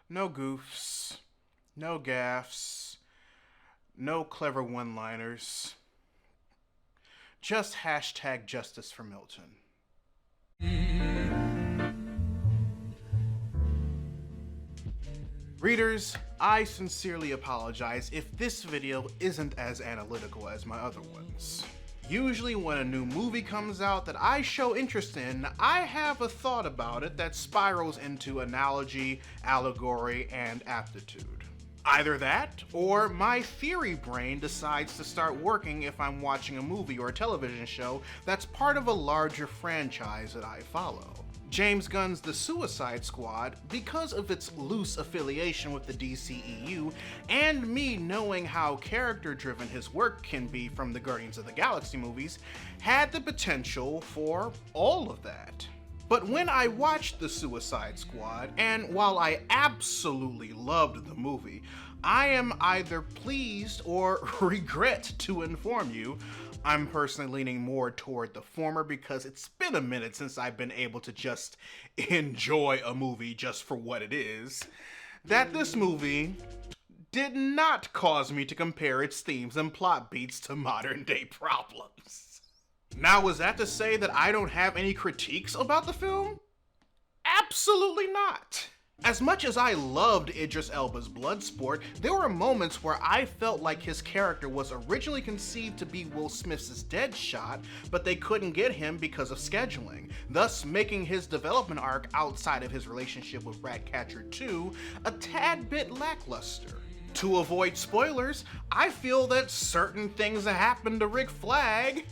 No goofs, no gaffes, no clever one-liners. Just hashtag justice for Milton. Readers, I sincerely apologize if this video isn't as analytical as my other ones. Usually when a new movie comes out that I show interest in, I have a thought about it that spirals into analogy, allegory, and aptitude. Either that, or my theory brain decides to start working if I'm watching a movie or a television show that's part of a larger franchise that I follow. James Gunn's The Suicide Squad, because of its loose affiliation with the DCEU, and me knowing how character-driven his work can be from the Guardians of the Galaxy movies, had the potential for all of that. But when I watched The Suicide Squad, and while I absolutely loved the movie, I am either pleased or regret to inform you, I'm personally leaning more toward the former because it's been a minute since I've been able to just enjoy a movie just for what it is, that this movie did not cause me to compare its themes and plot beats to modern day problems. Now, was that to say that I don't have any critiques about the film? Absolutely not. As much as I loved Idris Elba's Bloodsport, there were moments where I felt like his character was originally conceived to be Will Smith's Deadshot, but they couldn't get him because of scheduling, thus making his development arc outside of his relationship with Ratcatcher 2 a tad bit lackluster. To avoid spoilers, I feel that certain things that happened to Rick Flag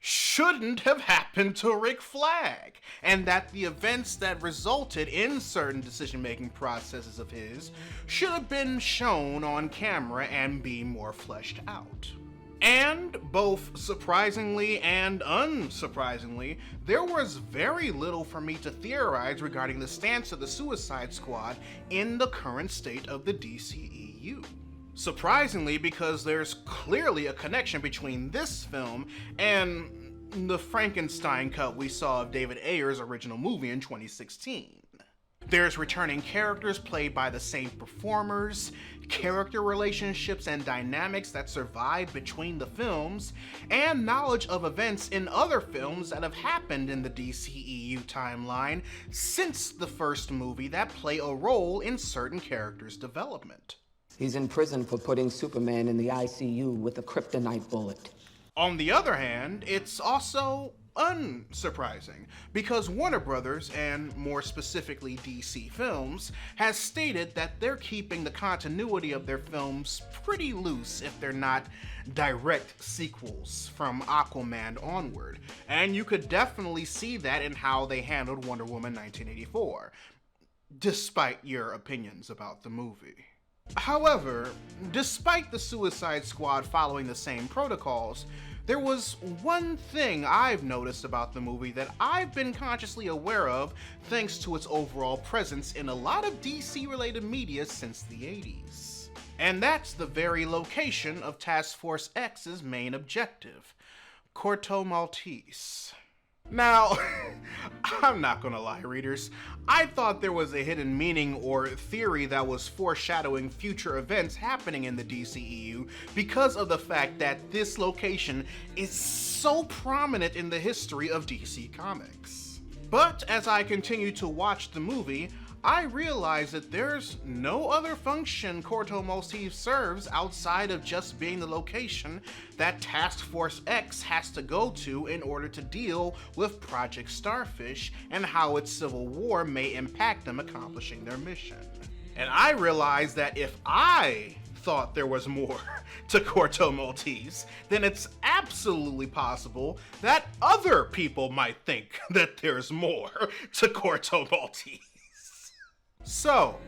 shouldn't have happened to Rick Flag, and that the events that resulted in certain decision-making processes of his should have been shown on camera and be more fleshed out. And both surprisingly and unsurprisingly, there was very little for me to theorize regarding the stance of the Suicide Squad in the current state of the DCEU. Surprisingly, because there's clearly a connection between this film and the Frankenstein cut we saw of David Ayer's original movie in 2016. There's returning characters played by the same performers, character relationships and dynamics that survive between the films, and knowledge of events in other films that have happened in the DCEU timeline since the first movie that play a role in certain characters' development. He's in prison for putting Superman in the ICU with a kryptonite bullet. On the other hand, it's also unsurprising, because Warner Brothers, and more specifically DC Films, has stated that they're keeping the continuity of their films pretty loose if they're not direct sequels from Aquaman onward, and you could definitely see that in how they handled Wonder Woman 1984, despite your opinions about the movie. However, despite the Suicide Squad following the same protocols, there was one thing I've noticed about the movie that I've been consciously aware of thanks to its overall presence in a lot of DC-related media since the 80s. And that's the very location of Task Force X's main objective, Corto Maltese. Now, I'm not gonna lie, readers, I thought there was a hidden meaning or theory that was foreshadowing future events happening in the DCEU because of the fact that this location is so prominent in the history of DC Comics. But as I continue to watch the movie, I realize that there's no other function Corto Maltese serves outside of just being the location that Task Force X has to go to in order to deal with Project Starfish and how its civil war may impact them accomplishing their mission. And I realize that if I thought there was more to Corto Maltese, then it's absolutely possible that other people might think that there's more to Corto Maltese. So,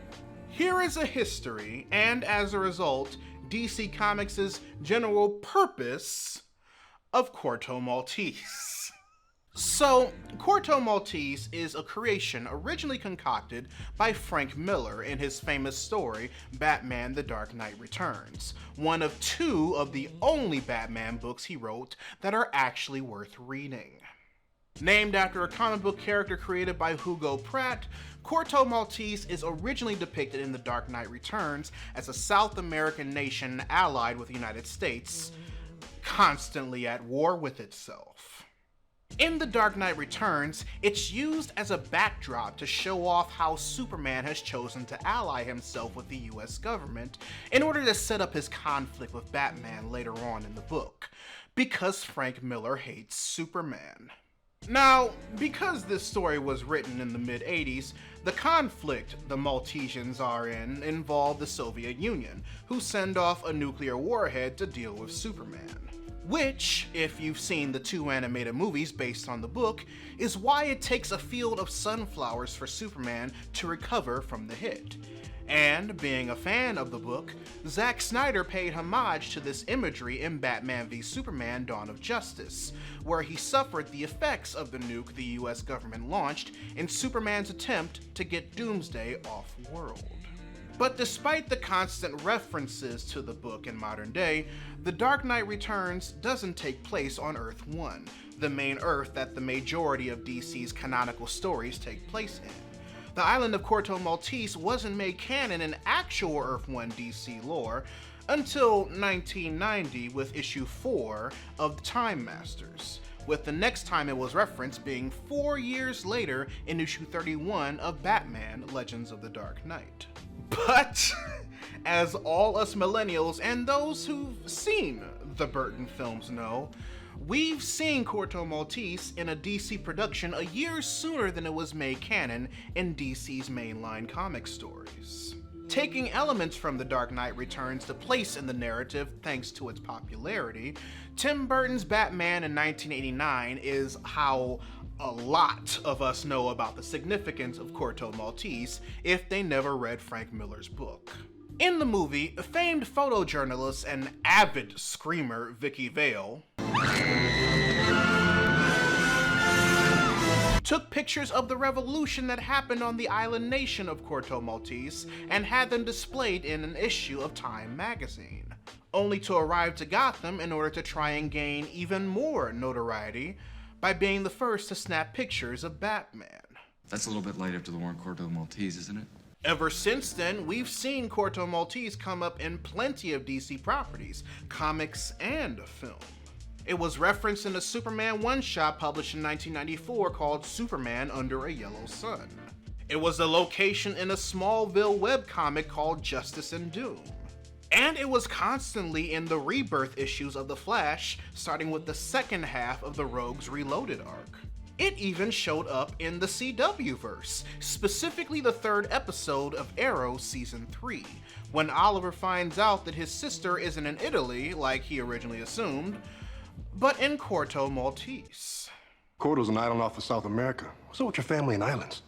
here is a history, and as a result, DC Comics' general purpose of Corto Maltese. So, Corto Maltese is a creation originally concocted by Frank Miller in his famous story, Batman: The Dark Knight Returns, one of two of the only Batman books he wrote that are actually worth reading. Named after a comic book character created by Hugo Pratt, Corto Maltese is originally depicted in The Dark Knight Returns as a South American nation allied with the United States, constantly at war with itself. In The Dark Knight Returns, it's used as a backdrop to show off how Superman has chosen to ally himself with the US government in order to set up his conflict with Batman later on in the book, because Frank Miller hates Superman. Now, because this story was written in the mid-80s, the conflict the Maltesians are in involved the Soviet Union, who send off a nuclear warhead to deal with Superman. Which, if you've seen the 2 animated movies based on the book, is why it takes a field of sunflowers for Superman to recover from the hit. And, being a fan of the book, Zack Snyder paid homage to this imagery in Batman v Superman: Dawn of Justice, where he suffered the effects of the nuke the US government launched in Superman's attempt to get Doomsday off-world. But despite the constant references to the book in modern day, The Dark Knight Returns doesn't take place on Earth 1, the main Earth that the majority of DC's canonical stories take place in. The island of Corto Maltese wasn't made canon in actual Earth 1 DC lore until 1990 with issue 4 of Time Masters, with the next time it was referenced being 4 years later in issue 31 of Batman: Legends of the Dark Knight. But, as all us millennials and those who've seen the Burton films know, we've seen Corto Maltese in a DC production a year sooner than it was made canon in DC's mainline comic stories. Taking elements from The Dark Knight Returns to place in the narrative thanks to its popularity, Tim Burton's Batman in 1989 is how a lot of us know about the significance of Corto Maltese if they never read Frank Miller's book. In the movie, famed photojournalist and avid screamer Vicky Vale took pictures of the revolution that happened on the island nation of Corto Maltese and had them displayed in an issue of Time magazine, only to arrive to Gotham in order to try and gain even more notoriety by being the first to snap pictures of Batman. That's a little bit light after the war in Corto Maltese, isn't it? Ever since then, we've seen Corto Maltese come up in plenty of DC properties, comics and film. It was referenced in a Superman one-shot published in 1994 called Superman Under a Yellow Sun. It was a location in a Smallville webcomic called Justice and Doom. And it was constantly in the Rebirth issues of The Flash, starting with the second half of the Rogues Reloaded arc. It even showed up in the CW-verse, specifically the 3rd episode of Arrow Season 3, when Oliver finds out that his sister isn't in Italy, like he originally assumed, but in Corto Maltese. Corto's an island off of South America. What's up with your family and islands?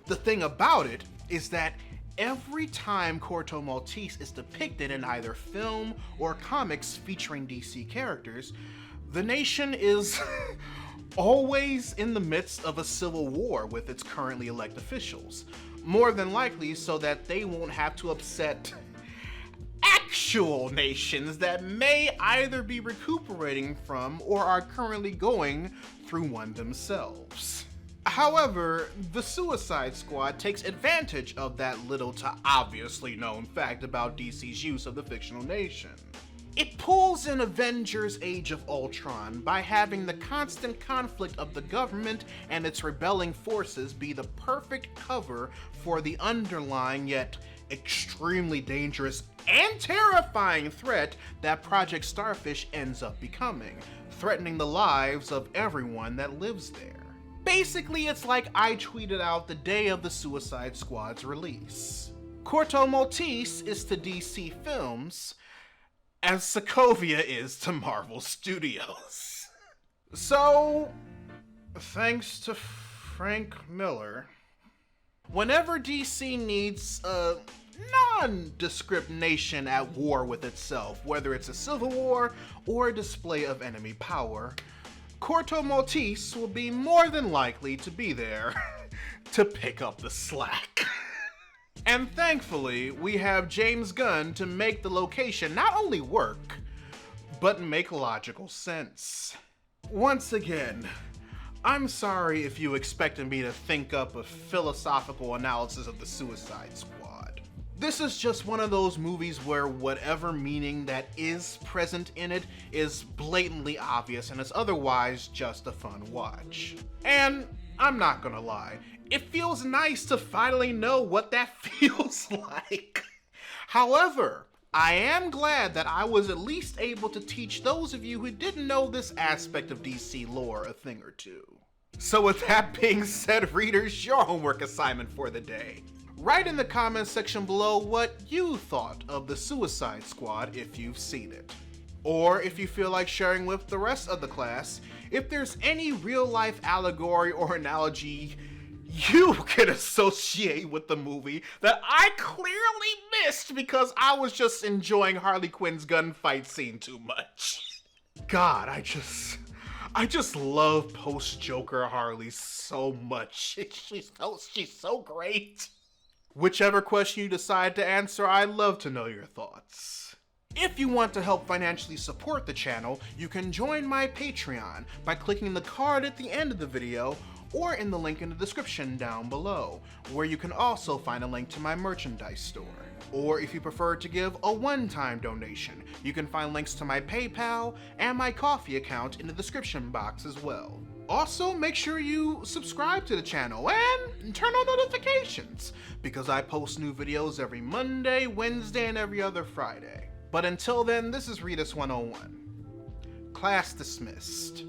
The thing about it is that every time Corto Maltese is depicted in either film or comics featuring DC characters, the nation is always in the midst of a civil war with its currently elected officials, more than likely so that they won't have to upset actual nations that may either be recuperating from or are currently going through one themselves. However, the Suicide Squad takes advantage of that little to obviously known fact about DC's use of the fictional nation. It pulls in Avengers: Age of Ultron by having the constant conflict of the government and its rebelling forces be the perfect cover for the underlying yet extremely dangerous and terrifying threat that Project Starfish ends up becoming, threatening the lives of everyone that lives there. Basically, it's like I tweeted out the day of the Suicide Squad's release. Corto Maltese is to DC Films as Sokovia is to Marvel Studios. So, thanks to Frank Miller, whenever DC needs a nondescript nation at war with itself, whether it's a civil war or a display of enemy power, Corto Maltese will be more than likely to be there to pick up the slack. And thankfully, we have James Gunn to make the location not only work, but make logical sense. Once again, I'm sorry if you expected me to think up a philosophical analysis of The Suicide Squad. This is just one of those movies where whatever meaning that is present in it is blatantly obvious and is otherwise just a fun watch. And I'm not gonna lie, it feels nice to finally know what that feels like. However, I am glad that I was at least able to teach those of you who didn't know this aspect of DC lore a thing or two. So with that being said, readers, your homework assignment for the day. Write in the comments section below what you thought of The Suicide Squad if you've seen it. Or if you feel like sharing with the rest of the class, if there's any real life allegory or analogy you can associate with the movie that I clearly missed because I was just enjoying Harley Quinn's gunfight scene too much. God, I just love post-Joker Harley so much. She's so great. Whichever question you decide to answer, I'd love to know your thoughts. If you want to help financially support the channel, you can join my Patreon by clicking the card at the end of the video or in the link in the description down below, where you can also find a link to my merchandise store. Or if you prefer to give a one-time donation, you can find links to my PayPal and my Ko-fi account in the description box as well. Also, make sure you subscribe to the channel and turn on notifications, because I post new videos every Monday, Wednesday, and every other Friday. But until then, this is Readus 101. Class dismissed.